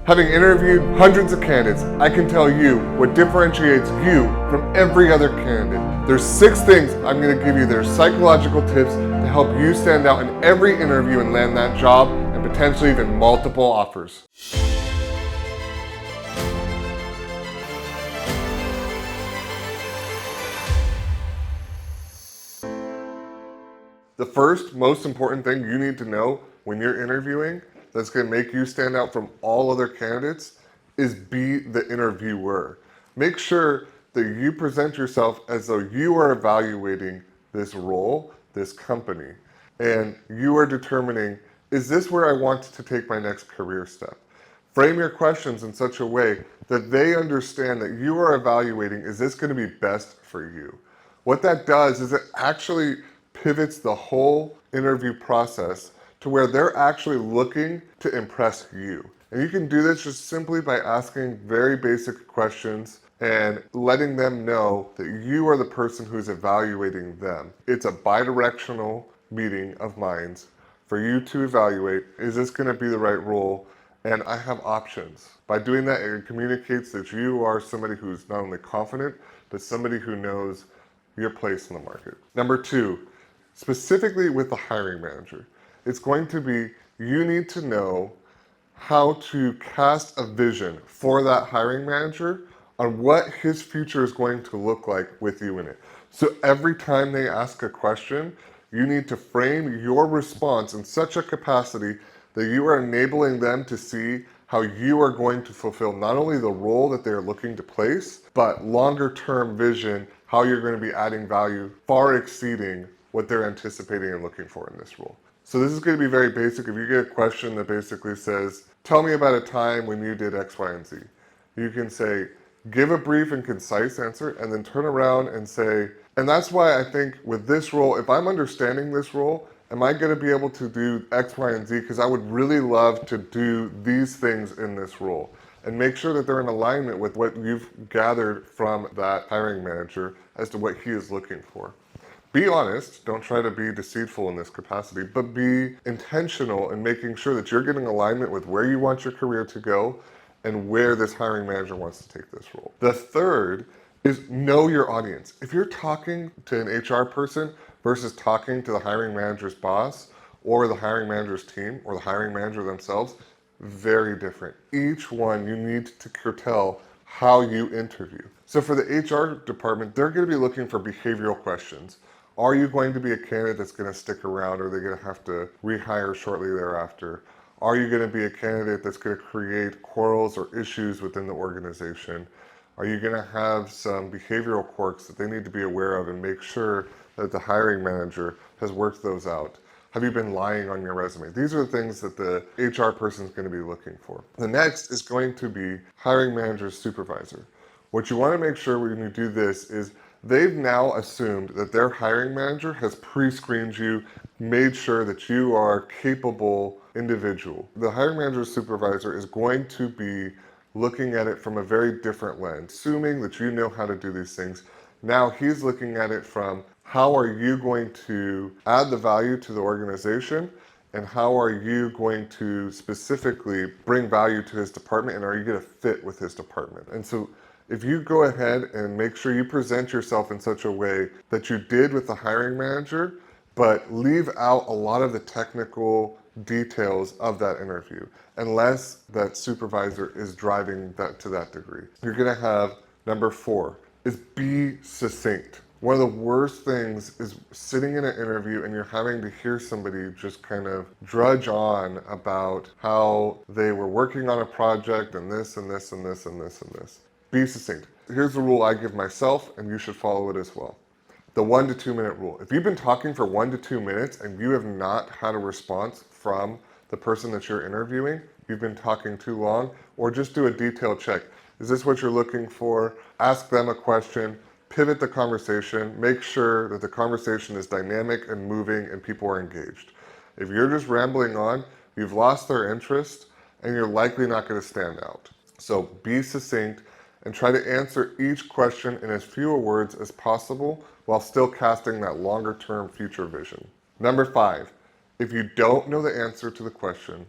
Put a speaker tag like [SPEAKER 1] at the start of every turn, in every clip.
[SPEAKER 1] Having interviewed hundreds of candidates, I can tell you what differentiates you from every other candidate. There's 6 things I'm going to give you that are psychological tips to help you stand out in every interview and land that job and potentially even multiple offers. The first most important thing you need to know when you're interviewing that's going to make you stand out from all other candidates is be the interviewer. Make sure that you present yourself as though you are evaluating this role, this company, and you are determining, is this where I want to take my next career step? Frame your questions in such a way that they understand that you are evaluating, is this going to be best for you? What that does is it actually pivots the whole interview process to where they're actually looking to impress you. And you can do this just simply by asking very basic questions and letting them know that you are the person who's evaluating them. It's a bidirectional meeting of minds for you to evaluate, is this going to be the right role? And I have options. By doing that, it communicates that you are somebody who's not only confident, but somebody who knows your place in the market. Number 2, specifically with the hiring manager, it's going to be, you need to know how to cast a vision for that hiring manager on what his future is going to look like with you in it. So every time they ask a question, you need to frame your response in such a capacity that you are enabling them to see how you are going to fulfill not only the role that they're looking to place, but longer term vision, how you're going to be adding value far exceeding what they're anticipating and looking for in this role. So this is going to be very basic. If you get a question that basically says, tell me about a time when you did X, Y, and Z, you can say, give a brief and concise answer, and then turn around and say, and that's why I think with this role, if I'm understanding this role, am I going to be able to do X, Y, and Z? Because I would really love to do these things in this role. And make sure that they're in alignment with what you've gathered from that hiring manager as to what he is looking for. Be honest, don't try to be deceitful in this capacity, but be intentional in making sure that you're getting alignment with where you want your career to go and where this hiring manager wants to take this role. The third is know your audience. If you're talking to an HR person versus talking to the hiring manager's boss or the hiring manager's team or the hiring manager themselves, very different. Each one you need to curtail how you interview. So for the HR department, they're going to be looking for behavioral questions. Are you going to be a candidate that's going to stick around, or are they going to have to rehire shortly thereafter? Are you going to be a candidate that's going to create quarrels or issues within the organization? Are you going to have some behavioral quirks that they need to be aware of and make sure that the hiring manager has worked those out? Have you been lying on your resume? These are the things that the HR person is going to be looking for. The next is going to be hiring manager's supervisor. What you want to make sure when you do this is they've now assumed that their hiring manager has pre-screened you, made sure that you are a capable individual. The hiring manager's supervisor is going to be looking at it from a very different lens, assuming that you know how to do these things. Now he's looking at it from, how are you going to add the value to the organization, and how are you going to specifically bring value to his department, and are you going to fit with his department? And so if you go ahead and make sure you present yourself in such a way that you did with the hiring manager, but leave out a lot of the technical details of that interview, unless that supervisor is driving that to that degree. You're going to have number 4 is be succinct. One of the worst things is sitting in an interview and you're having to hear somebody just kind of drudge on about how they were working on a project and this and this and this and this and this. Be succinct. Here's the rule I give myself, and you should follow it as well. The 1 to 2 minute rule. If you've been talking for 1 to 2 minutes and you have not had a response from the person that you're interviewing, you've been talking too long, or just do a detailed check. Is this what you're looking for? Ask them a question, pivot the conversation, make sure that the conversation is dynamic and moving and people are engaged. If you're just rambling on, you've lost their interest and you're likely not going to stand out. So be succinct and try to answer each question in as few words as possible while still casting that longer term future vision. Number 5, if you don't know the answer to the question,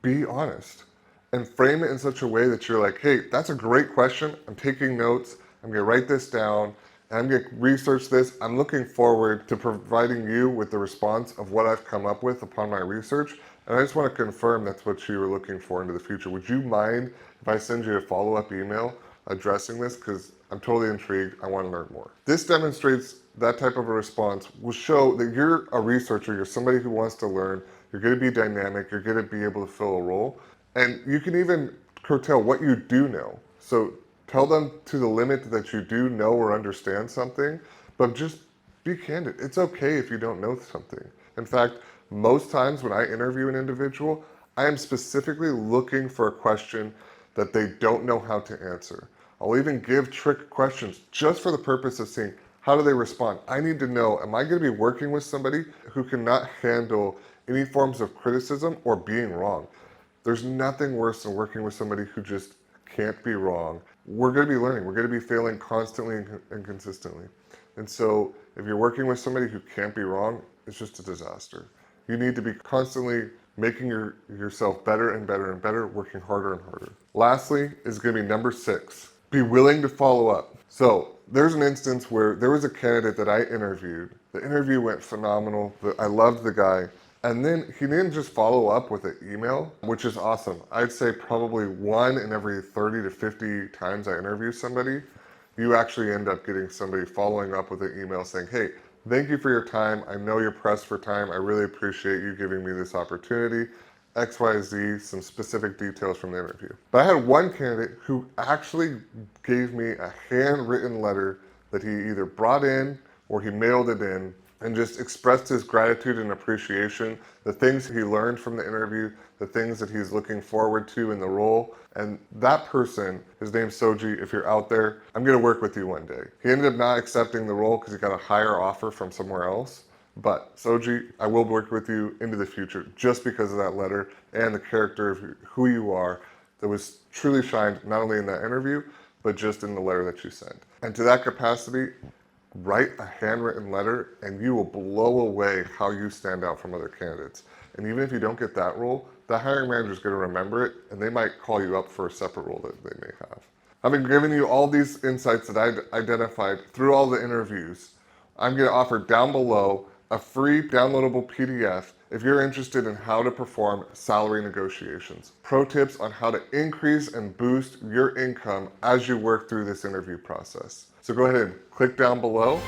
[SPEAKER 1] be honest. and frame it in such a way that you're like, hey, that's a great question. I'm taking notes. I'm going to write this down. And I'm going to research this. I'm looking forward to providing you with the response of what I've come up with upon my research. And I just want to confirm that's what you were looking for into the future. Would you mind if I send you a follow-up email addressing this? Because I'm totally intrigued. I want to learn more. This demonstrates that type of a response will show that you're a researcher. You're somebody who wants to learn. You're going to be dynamic. You're going to be able to fill a role. And you can even curtail what you do know. So tell them to the limit that you do know or understand something, but just be candid. It's okay if you don't know something. In fact, most times when I interview an individual, I am specifically looking for a question that they don't know how to answer. I'll even give trick questions just for the purpose of seeing how do they respond. I need to know, am I going to be working with somebody who cannot handle any forms of criticism or being wrong? There's nothing worse than working with somebody who just can't be wrong. We're going to be learning. We're going to be failing constantly and consistently. And so if you're working with somebody who can't be wrong, it's just a disaster. You need to be constantly making yourself better and better and better, working harder and harder. Lastly is going to be number 6. Be willing to follow up. So there's an instance where there was a candidate that I interviewed. The interview went phenomenal. I loved the guy. And then he didn't just follow up with an email, which is awesome. I'd say probably 1 in every 30 to 50 times I interview somebody, you actually end up getting somebody following up with an email saying, hey, thank you for your time. I know you're pressed for time. I really appreciate you giving me this opportunity. XYZ, some specific details from the interview. But I had one candidate who actually gave me a handwritten letter that he either brought in or he mailed it in and just expressed his gratitude and appreciation, the things he learned from the interview, the things that he's looking forward to in the role. And that person, his name's Soji, if you're out there, I'm gonna work with you one day. He ended up not accepting the role because he got a higher offer from somewhere else. But Soji, I will work with you into the future just because of that letter and the character of who you are that was truly shined not only in that interview, but just in the letter that you sent. And to that capacity, write a handwritten letter and you will blow away how you stand out from other candidates. And even if you don't get that role, the hiring manager is going to remember it and they might call you up for a separate role that they may have. Having given you all these insights that I identified through all the interviews, I'm going to offer down below a free downloadable PDF if you're interested in how to perform salary negotiations. Pro tips on how to increase and boost your income as you work through this interview process. So go ahead and click down below